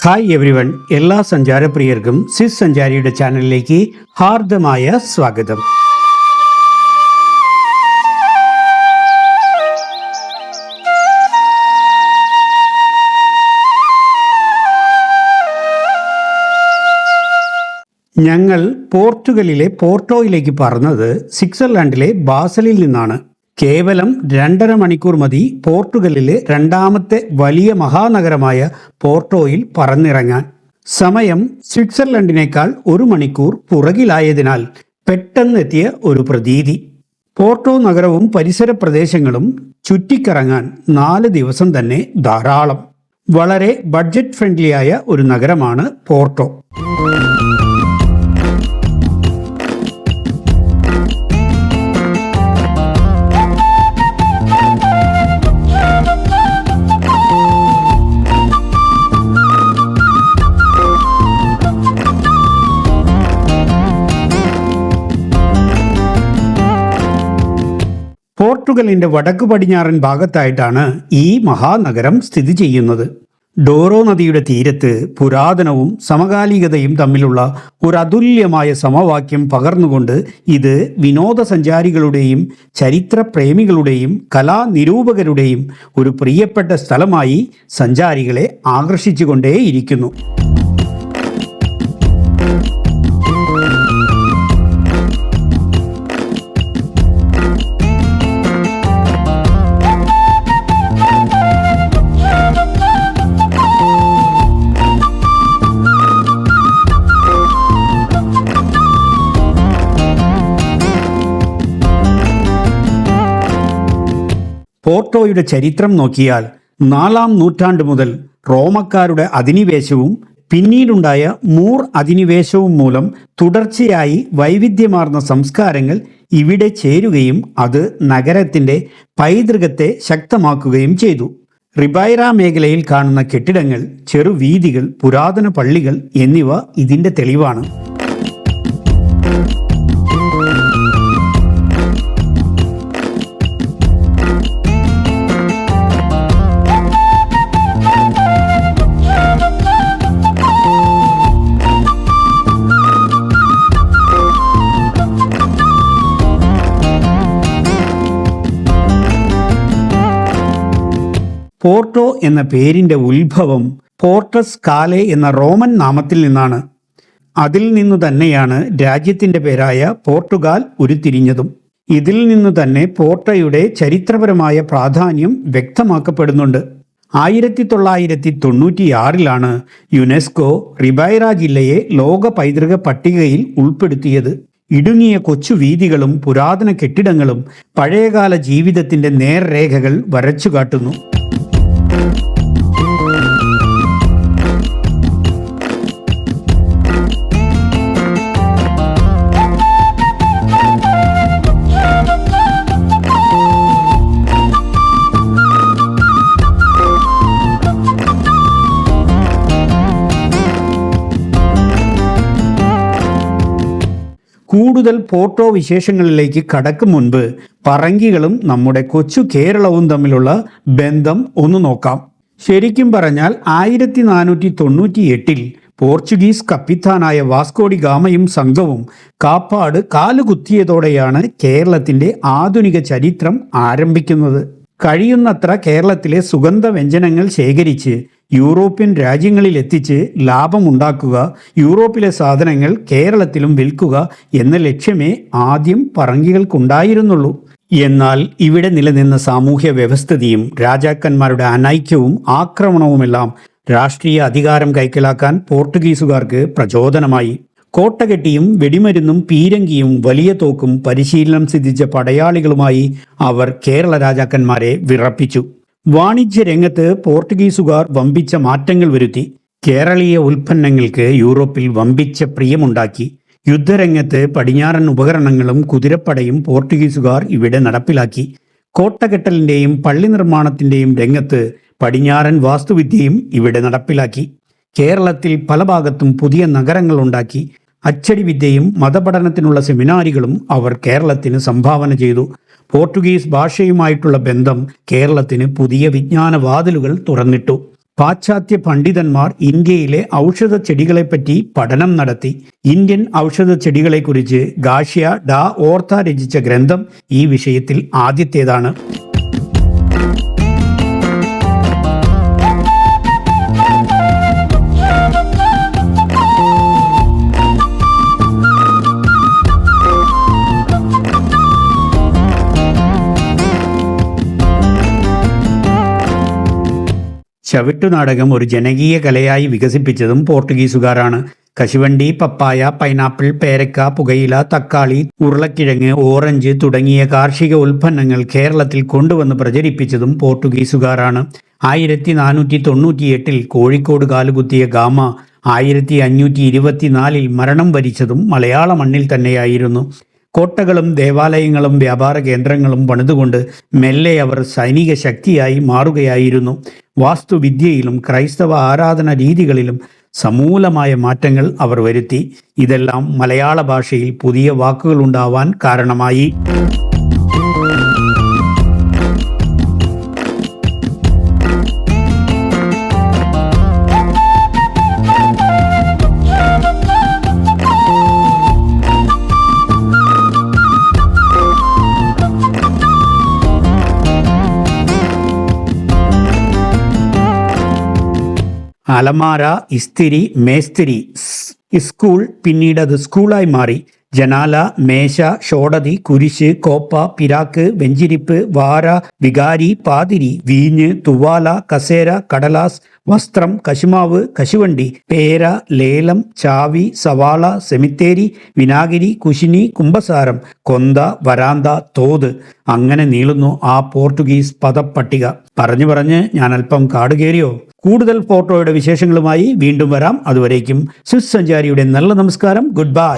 Hi everyone, എല്ലാ സഞ്ചാരപ്രിയർക്കും Swiss സഞ്ചാരിയുടെ ചാനലിലേക്ക് ഹാർദമായ സ്വാഗതം. ഞങ്ങൾ പോർട്ടുഗലിലെ പോർട്ടോയിലേക്ക് പറന്നത് സ്വിറ്റ്സർലൻഡിലെ ബാസലിൽ നിന്നാണ്. കേവലം 2.5 മണിക്കൂർ മതി പോർട്ടുഗലിലെ രണ്ടാമത്തെ വലിയ മഹാനഗരമായ പോർട്ടോയിൽ പറന്നിറങ്ങാൻ. സമയം സ്വിറ്റ്സർലൻഡിനേക്കാൾ 1 മണിക്കൂർ പുറകിലായതിനാൽ പെട്ടെന്നെത്തിയ ഒരു പ്രതീതി. പോർട്ടോ നഗരവും പരിസര പ്രദേശങ്ങളും ചുറ്റിക്കറങ്ങാൻ 4 ദിവസം തന്നെ ധാരാളം. വളരെ ബഡ്ജറ്റ് ഫ്രണ്ട്ലിയായ ഒരു നഗരമാണ് പോർട്ടോ. പോർട്ടുഗലിന്റെ വടക്കു പടിഞ്ഞാറൻ ഭാഗത്തായിട്ടാണ് ഈ മഹാനഗരം സ്ഥിതി ചെയ്യുന്നത്. ഡോറോ നദിയുടെ തീരത്ത് പുരാതനവും സമകാലികതയും തമ്മിലുള്ള ഒരു അതുല്യമായ സമവാക്യം പകർന്നുകൊണ്ട് ഇത് വിനോദസഞ്ചാരികളുടെയും ചരിത്രപ്രേമികളുടെയും കലാനിരൂപകരുടെയും ഒരു പ്രിയപ്പെട്ട സ്ഥലമായി സഞ്ചാരികളെ ആകർഷിച്ചുകൊണ്ടേയിരിക്കുന്നു. പോർട്ടോയുടെ ചരിത്രം നോക്കിയാൽ 4-ാം നൂറ്റാണ്ട് മുതൽ റോമക്കാരുടെ അധിനിവേശവും പിന്നീടുണ്ടായ മൂർ അധിനിവേശവും മൂലം തുടർച്ചയായി വൈവിധ്യമാർന്ന സംസ്കാരങ്ങൾ ഇവിടെ ചേരുകയും അത് നഗരത്തിൻ്റെ പൈതൃകത്തെ ശക്തമാക്കുകയും ചെയ്തു. റിബൈറ മേഖലയിൽ കാണുന്ന കെട്ടിടങ്ങൾ, ചെറുവീഥികൾ, പുരാതന പള്ളികൾ എന്നിവ ഇതിൻ്റെ തെളിവാണ്. പോർട്ടോ എന്ന പേരിൻ്റെ ഉത്ഭവം പോർട്ടസ് കാലെ എന്ന റോമൻ നാമത്തിൽ നിന്നാണ്. അതിൽ നിന്നു തന്നെയാണ് രാജ്യത്തിൻ്റെ പേരായ പോർട്ടുഗൽ ഉരുത്തിരിഞ്ഞതും. ഇതിൽ നിന്നു തന്നെ പോർട്ടോയുടെ ചരിത്രപരമായ പ്രാധാന്യം വ്യക്തമാക്കപ്പെടുന്നുണ്ട്. 1996 യുനെസ്കോ റിബൈറ ജില്ലയെ ലോക പൈതൃക പട്ടികയിൽ ഉൾപ്പെടുത്തിയത്. ഇടുങ്ങിയ കൊച്ചു വീഥികളും പുരാതന കെട്ടിടങ്ങളും പഴയകാല ജീവിതത്തിൻ്റെ നേർരേഖകൾ വരച്ചു കാട്ടുന്നു. കൂടുതൽ പോർട്ടോ വിശേഷങ്ങളിലേക്ക് കടക്കും മുൻപ് പറങ്കികളും നമ്മുടെ കൊച്ചു കേരളവും തമ്മിലുള്ള ബന്ധം ഒന്ന് നോക്കാം. ശരിക്കും പറഞ്ഞാൽ 1498 പോർച്ചുഗീസ് കപ്പിത്താനായ വാസ്കോഡി ഗാമയും സംഘവും കാപ്പാട് കാലുകുത്തിയതോടെയാണ് കേരളത്തിൻ്റെ ആധുനിക ചരിത്രം ആരംഭിക്കുന്നത്. കഴിയുന്നത്ര കേരളത്തിലെ സുഗന്ധ വ്യഞ്ജനങ്ങൾ ശേഖരിച്ച് യൂറോപ്യൻ രാജ്യങ്ങളിൽ എത്തിച്ച് ലാഭമുണ്ടാക്കുക, യൂറോപ്പിലെ സാധനങ്ങൾ കേരളത്തിലും വിൽക്കുക എന്ന ലക്ഷ്യമേ ആദ്യം പറങ്കികൾക്കുണ്ടായിരുന്നുള്ളൂ. എന്നാൽ ഇവിടെ നിലനിന്ന സാമൂഹ്യ വ്യവസ്ഥിതിയും രാജാക്കന്മാരുടെ അനൈക്യവും ആക്രമണവുമെല്ലാം രാഷ്ട്രീയ അധികാരം കൈക്കലാക്കാൻ പോർട്ടുഗീസുകാർക്ക് പ്രചോദനമായി. കോട്ടകെട്ടിയും വെടിമരുന്നും പീരങ്കിയും വലിയ തോക്കും പരിശീലനം സിദ്ധിച്ച പടയാളികളുമായി അവർ കേരള രാജാക്കന്മാരെ വിറപ്പിച്ചു. വാണിജ്യ രംഗത്ത് പോർട്ടുഗീസുകാർ വമ്പിച്ച മാറ്റങ്ങൾ വരുത്തി. കേരളീയ ഉൽപ്പന്നങ്ങൾക്ക് യൂറോപ്പിൽ വമ്പിച്ച പ്രിയമുണ്ടാക്കി. യുദ്ധരംഗത്ത് പടിഞ്ഞാറൻ ഉപകരണങ്ങളും കുതിരപ്പടയും പോർട്ടുഗീസുകാർ ഇവിടെ നടപ്പിലാക്കി. കോട്ടകെട്ടലിൻ്റെയും പള്ളി നിർമ്മാണത്തിൻ്റെയും രംഗത്ത് പടിഞ്ഞാറൻ വാസ്തുവിദ്യയും ഇവിടെ നടപ്പിലാക്കി. കേരളത്തിൽ പല ഭാഗത്തും പുതിയ നഗരങ്ങൾ ഉണ്ടാക്കി. അച്ചടി വിദ്യയും മതപഠനത്തിനുള്ള സെമിനാരികളും അവർ കേരളത്തിന് സംഭാവന ചെയ്തു. പോർട്ടുഗീസ് ഭാഷയുമായിട്ടുള്ള ബന്ധം കേരളത്തിന് പുതിയ വിജ്ഞാന വാതിലുകൾ തുറന്നിട്ടു. പാശ്ചാത്യ പണ്ഡിതന്മാർ ഇന്ത്യയിലെ ഔഷധ ചെടികളെപ്പറ്റി പഠനം നടത്തി. ഇന്ത്യൻ ഔഷധ ചെടികളെക്കുറിച്ച് ഗാഷ്യ ഡാ ഓർത്ത രചിച്ച ഗ്രന്ഥം ഈ വിഷയത്തിൽ ആദ്യത്തേതാണ്. ചവിട്ടുനാടകം ഒരു ജനകീയ കലയായി വികസിപ്പിച്ചതും പോർട്ടുഗീസുകാരാണ്. കശുവണ്ടി, പപ്പായ, പൈനാപ്പിൾ, പേരക്ക, പുകയില, തക്കാളി, ഉരുളക്കിഴങ്ങ്, ഓറഞ്ച് തുടങ്ങിയ കാർഷിക ഉൽപ്പന്നങ്ങൾ കേരളത്തിൽ കൊണ്ടുവന്ന് പ്രചരിപ്പിച്ചതും പോർട്ടുഗീസുകാരാണ്. 1498 കോഴിക്കോട് കാലുകുത്തിയ ഗാമ 1524 മരണം വരിച്ചതും മലയാള മണ്ണിൽ തന്നെയായിരുന്നു. കോട്ടകളും ദേവാലയങ്ങളും വ്യാപാര കേന്ദ്രങ്ങളും പണിതുകൊണ്ട് മെല്ലെ അവർ സൈനിക ശക്തിയായി മാറുകയായിരുന്നു. വാസ്തുവിദ്യയിലും ക്രൈസ്തവ ആരാധന രീതികളിലും സമൂലമായ മാറ്റങ്ങൾ അവർ വരുത്തി. ഇതെല്ലാം മലയാള ഭാഷയിൽ പുതിയ വാക്കുകളുണ്ടാവാൻ കാരണമായി. അലമാര, ഇസ്തിരി, മേസ്തിരി, സ്കൂൾ, പിന്നീട് അത് സ്കൂളായി മാറി. ജനാല, മേശ, ഷോഡതി, കുരിശ്, കോപ്പ, പിരാക്ക്, വെഞ്ചിരിപ്പ്, വാര, വികാരി, പാതിരി, വീഞ്ഞ്, തുവാല, കസേര, കടലാസ്, വസ്ത്രം, കശുമാവ്, കശുവണ്ടി, പേര, ലേലം, ചാവി, സവാള, സെമിത്തേരി, വിനാഗിരി, കുശിനി, കുംഭസാരം, കൊന്ത, വരാന്ത, തോത്, അങ്ങനെ നീളുന്നു ആ പോർട്ടുഗീസ് പദപ്പട്ടിക. പറഞ്ഞു ഞാൻ അല്പം കാട് കയറിയോ? കൂടുതൽ ഫോട്ടോയുടെ വിശേഷങ്ങളുമായി വീണ്ടും വരാം. അതുവരേക്കും സ്വിസ് സഞ്ചാരിയുടെ നല്ല നമസ്കാരം. Good bye.